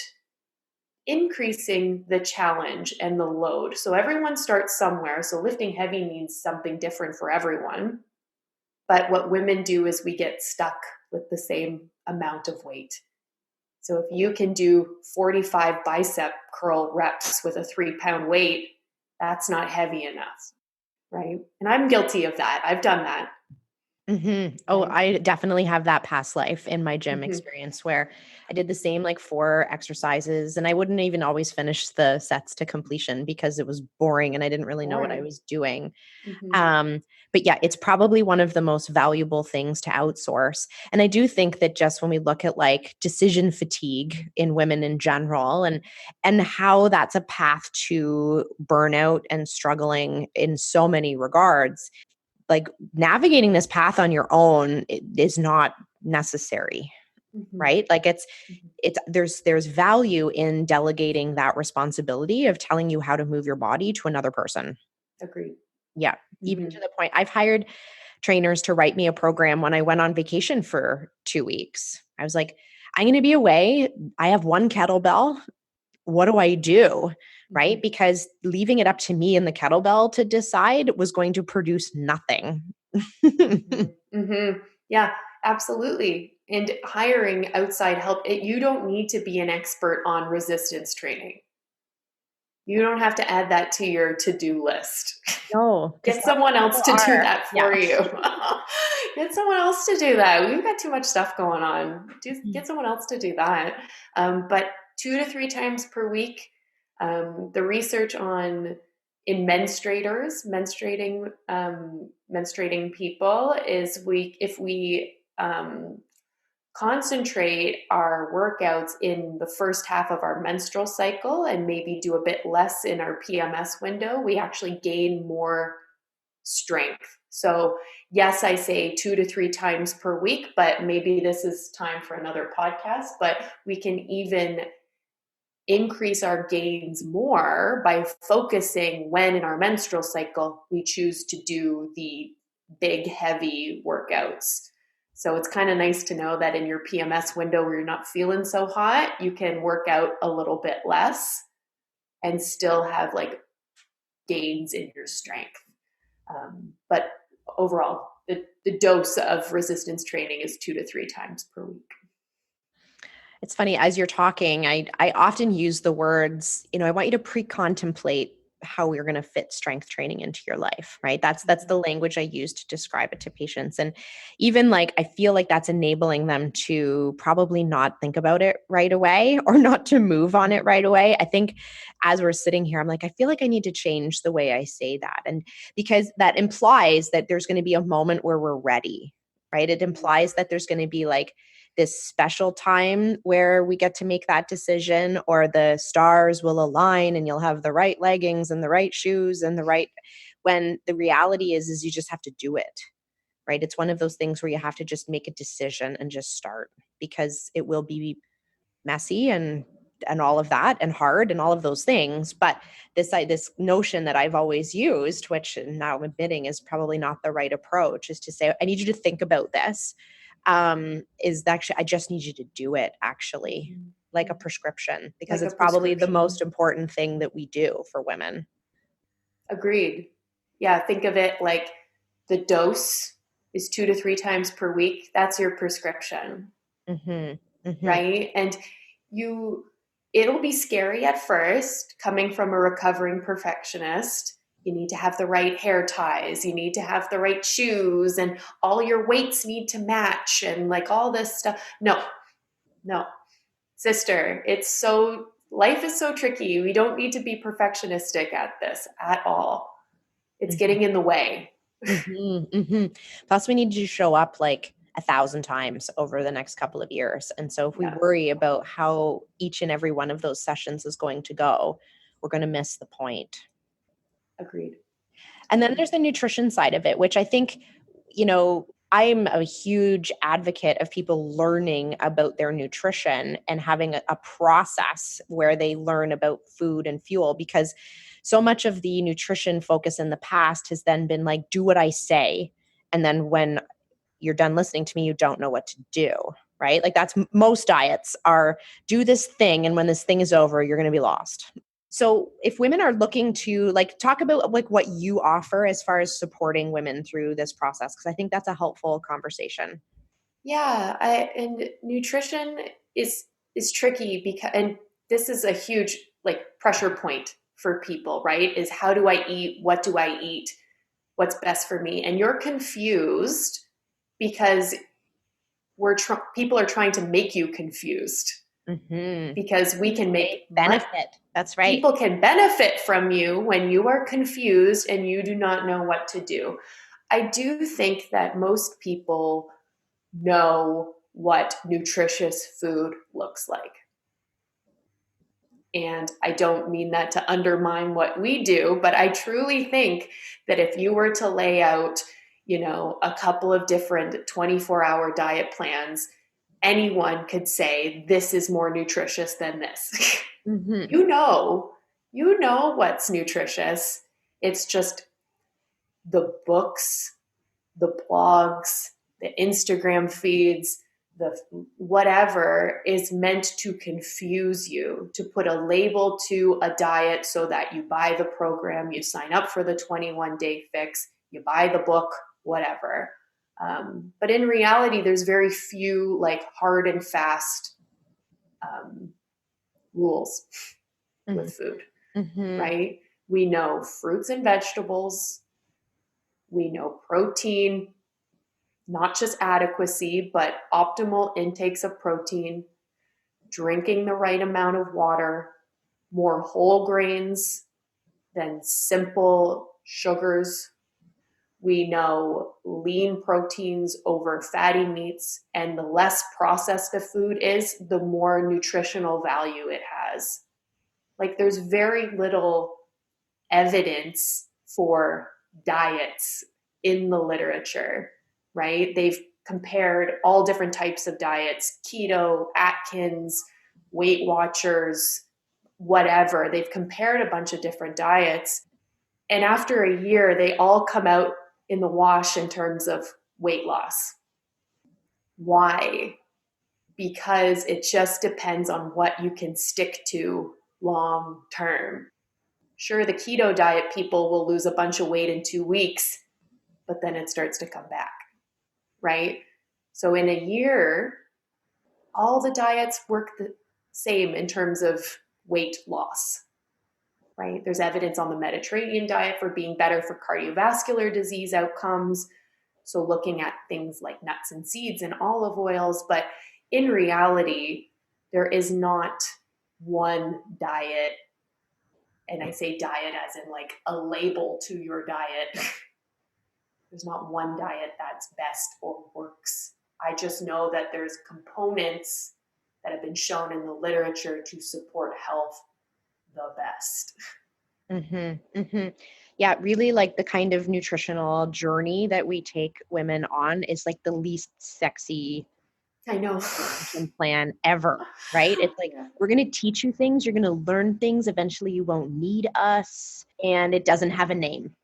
increasing the challenge and the load. So everyone starts somewhere. So lifting heavy means something different for everyone. But what women do is we get stuck with the same amount of weight. So if you can do 45 bicep curl reps with a 3-pound weight, that's not heavy enough, right? And I'm guilty of that. I've done that. Mm-hmm. Oh, Right? I definitely have that past life in my gym Mm-hmm. experience where I did the same like 4 exercises and I wouldn't even always finish the sets to completion because it was boring and I didn't really know what I Boring. was doing. Mm-hmm. Um, but yeah, it's probably one of the most valuable things to outsource. And I do think that just when we look at like decision fatigue in women in general and how that's a path to burnout and struggling in so many regards, like navigating this path on your own is not necessary, Mm-hmm. right? Like Mm-hmm. it's there's value in delegating that responsibility of telling you how to move your body to another person. Agreed. Yeah, even Mm-hmm. to the point I've hired trainers to write me a program when I went on vacation for 2 weeks. I was like, I'm going to be away. I have one kettlebell. What do I do? Mm-hmm. Right? Because leaving it up to me and the kettlebell to decide was going to produce nothing. Mm-hmm. Mm-hmm. Yeah, absolutely. And hiring outside help, you don't need to be an expert on resistance training. You don't have to add that to your to-do list. No, because Get lots of someone else people to do are. that Yeah. for you. Get someone else to do that. We've got too much stuff going on. Just get someone else to do that. But 2 to 3 times per week, the research on in menstruating people is if we concentrate our workouts in the first half of our menstrual cycle and maybe do a bit less in our PMS window, we actually gain more strength. So, yes, I say 2 to 3 times per week, but maybe this is time for another podcast. But we can even increase our gains more by focusing when in our menstrual cycle we choose to do the big, heavy workouts. So it's kind of nice to know that in your PMS window where you're not feeling so hot, you can work out a little bit less and still have like gains in your strength. But overall, the dose of resistance training is 2 to 3 times per week. It's funny, as you're talking, I often use the words, I want you to pre-contemplate how we're going to fit strength training into your life, right? That's the language I use to describe it to patients. And even like, I feel like that's enabling them to probably not think about it right away or not to move on it right away. I think as we're sitting here, I'm like, I feel like I need to change the way I say that. And because that implies that there's going to be a moment where we're ready, right? It implies that there's going to be like this special time where we get to make that decision, or the stars will align and you'll have the right leggings and the right shoes and when the reality is you just have to do it, right? It's one of those things where you have to just make a decision and just start, because it will be messy and all of that and hard and all of those things. But this notion that I've always used, which now I'm admitting is probably not the right approach, is to say, I need you to think about this. Is actually, I just need you to do it actually, like a prescription, because Like it's a probably the prescription. most important thing that we do for women. Agreed. Yeah, think of it like the dose is 2 to 3 times per week. That's your prescription, right? And it'll be scary at first coming from a recovering perfectionist. You need to have the right hair ties, you need to have the right shoes, and all your weights need to match, and like all this stuff. No, sister, life is so tricky. We don't need to be perfectionistic at this at all. It's getting in the way. Plus, we need to show up like 1,000 times over the next couple of years. And so if we worry about how each and every one of those sessions is going to go, we're going to miss the point. Agreed. And then there's the nutrition side of it, which I think, I'm a huge advocate of people learning about their nutrition and having a process where they learn about food and fuel, because so much of the nutrition focus in the past has then been like, do what I say. And then when you're done listening to me, you don't know what to do, right? Like that's most diets are do this thing. And when this thing is over, you're going to be lost. So if women are looking to like talk about like what you offer as far as supporting women through this process, because I think that's a helpful conversation. Yeah, and nutrition is tricky because, and this is a huge like pressure point for people, right? Is how do I eat? What do I eat? What's best for me? And you're confused because people are trying to make you confused. Because we can make benefit. That's right. People can benefit from you when you are confused and you do not know what to do. I do think that most people know what nutritious food looks like. And I don't mean that to undermine what we do, but I truly think that if you were to lay out, a couple of different 24-hour diet plans, anyone could say this is more nutritious than this. You know what's nutritious. It's just the books, the blogs, the Instagram feeds, the whatever is meant to confuse you, to put a label to a diet so that you buy the program, you sign up for the 21-day fix, you buy the book, whatever. But in reality, there's very few like hard and fast rules with food, right? We know fruits and vegetables. We know protein, not just adequacy, but optimal intakes of protein, drinking the right amount of water, more whole grains than simple sugars, We know lean proteins over fatty meats, and the less processed a food is, the more nutritional value it has. Like there's very little evidence for diets in the literature, right? They've compared all different types of diets, keto, Atkins, Weight Watchers, whatever. They've compared a bunch of different diets. And after a year, they all come out in the wash in terms of weight loss. Why? Because it just depends on what you can stick to long term. Sure, the keto diet people will lose a bunch of weight in 2 weeks, but then it starts to come back, right? So in a year, all the diets work the same in terms of weight loss, right? There's evidence on the Mediterranean diet for being better for cardiovascular disease outcomes. So looking at things like nuts and seeds and olive oils, but in reality, there is not one diet. And I say diet as in like a label to your diet. There's not one diet that's best or works. I just know that there's components that have been shown in the literature to support health the best. Mm-hmm, mm-hmm. Yeah, really like the kind of nutritional journey that we take women on is like the least sexy I know. intervention plan ever, right? It's like, Yeah. we're going to teach you things, you're going to learn things, eventually you won't need us, and it doesn't have a name.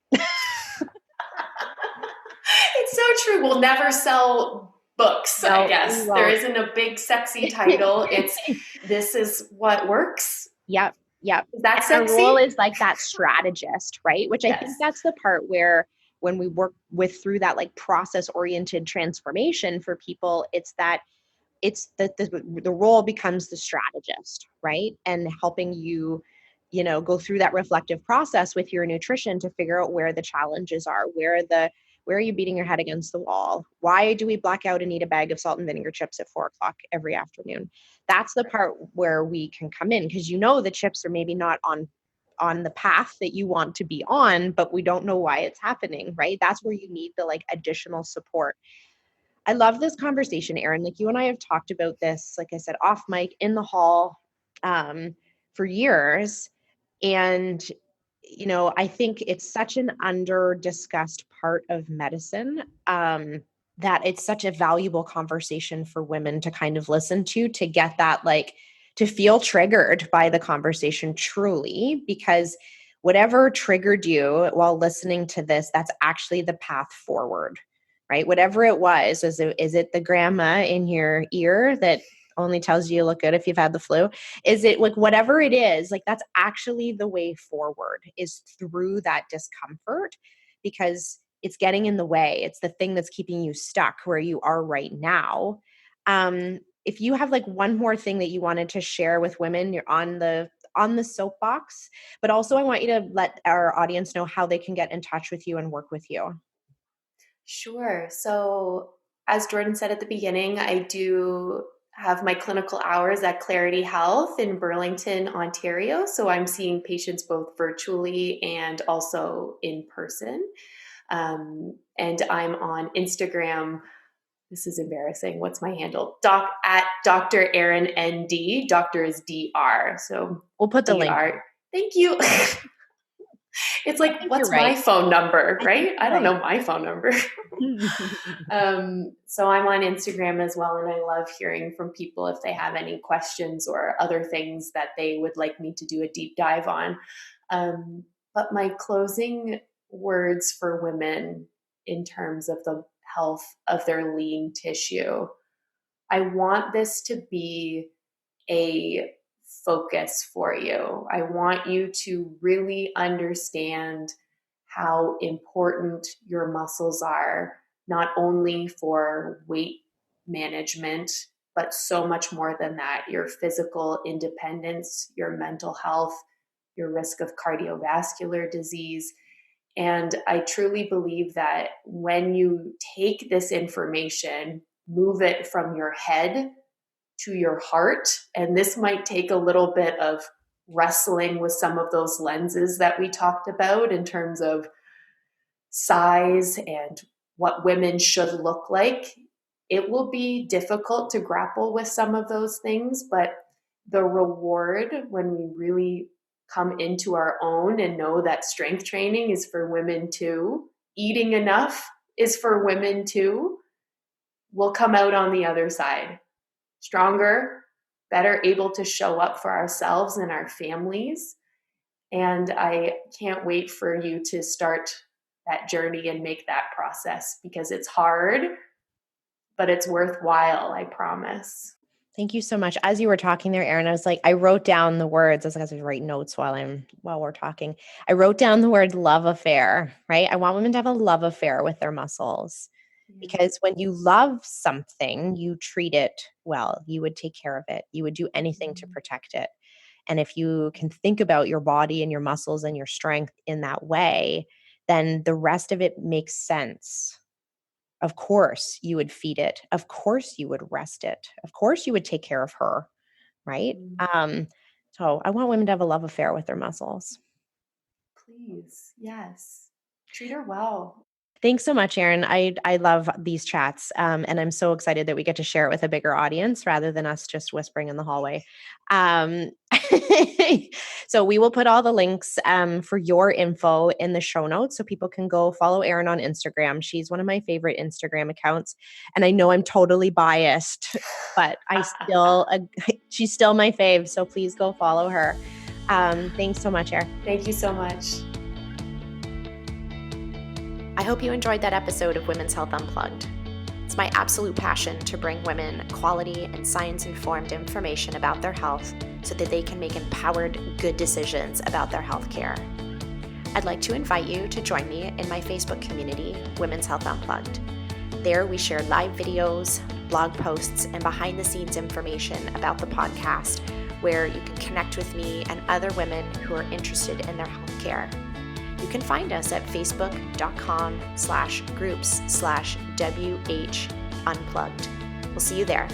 It's so true. We'll never sell books, No, I we guess. There won't. isn't a big sexy title. It's this is what works. Yep. Yep. Is that And our role sexy? is like that strategist, right? Which I Yes. think that's the part where when we work with through that like process oriented transformation for people, it's that it's that the role becomes the strategist, right? And helping you, go through that reflective process with your nutrition to figure out where the challenges are, where are you beating your head against the wall? Why do we black out and eat a bag of salt and vinegar chips at 4 o'clock every afternoon? That's the part where we can come in, because the chips are maybe not on the path that you want to be on, but we don't know why it's happening, right? That's where you need the like additional support. I love this conversation, Erin. Like, you and I have talked about this, like I said, off mic in the hall for years. And, I think it's such an under discussed part of medicine that it's such a valuable conversation for women to kind of listen to get that, like, to feel triggered by the conversation truly, because whatever triggered you while listening to this, that's actually the path forward, right? Whatever it was, is it the grandma in your ear that only tells you look good if you've had the flu? Is it like whatever it is, like that's actually the way forward, is through that discomfort, because it's getting in the way. It's the thing that's keeping you stuck where you are right now. If you have like one more thing that you wanted to share with women, you're on the soapbox, but also I want you to let our audience know how they can get in touch with you and work with you. Sure. So, as Jordan said at the beginning, I do have my clinical hours at Clarity Health in Burlington, Ontario. So, I'm seeing patients both virtually and also in person. And I'm on Instagram. This is embarrassing. What's my handle? At Dr. Erin ND. Doctor is DR. So, We'll put the link. DR. Thank you. It's like, what's right. my phone number, right? I don't right. know my phone number. So I'm on Instagram as well, and I love hearing from people if they have any questions or other things that they would like me to do a deep dive on. But my closing words for women in terms of the health of their lean tissue, I want this to be a focus for you. I want you to really understand how important your muscles are, not only for weight management, but so much more than that. Your physical independence, your mental health, your risk of cardiovascular disease. And I truly believe that when you take this information, move it from your head to your heart, and this might take a little bit of wrestling with some of those lenses that we talked about in terms of size and what women should look like, it will be difficult to grapple with some of those things, but the reward when we really come into our own and know that strength training is for women too, eating enough is for women too, will come out on the other side stronger, better able to show up for ourselves and our families. And I can't wait for you to start that journey and make that process, because it's hard, but it's worthwhile, I promise. Thank you so much. As you were talking there, Erin, I was like, I wrote down the words. I was write notes while we're talking. I wrote down the word love affair, right? I want women to have a love affair with their muscles, because when you love something, you treat it well. You would take care of it. You would do anything to protect it. And if you can think about your body and your muscles and your strength in that way, then the rest of it makes sense. Of course, you would feed it. Of course, you would rest it. Of course, you would take care of her, right? So I want women to have a love affair with their muscles. Please, yes. Treat her well. Thanks so much, Erin. I love these chats, and I'm so excited that we get to share it with a bigger audience rather than us just whispering in the hallway. So we will put all the links for your info in the show notes so people can go follow Erin on Instagram. She's one of my favorite Instagram accounts, and I know I'm totally biased, but she's still my fave. So please go follow her. Thanks so much, Erin. Thank you so much. I hope you enjoyed that episode of Women's Health Unplugged. It's my absolute passion to bring women quality and science-informed information about their health so that they can make empowered, good decisions about their health care. I'd like to invite you to join me in my Facebook community, Women's Health Unplugged. There we share live videos, blog posts, and behind-the-scenes information about the podcast, where you can connect with me and other women who are interested in their health care. You can find us at facebook.com/groups/WH Unplugged. We'll see you there.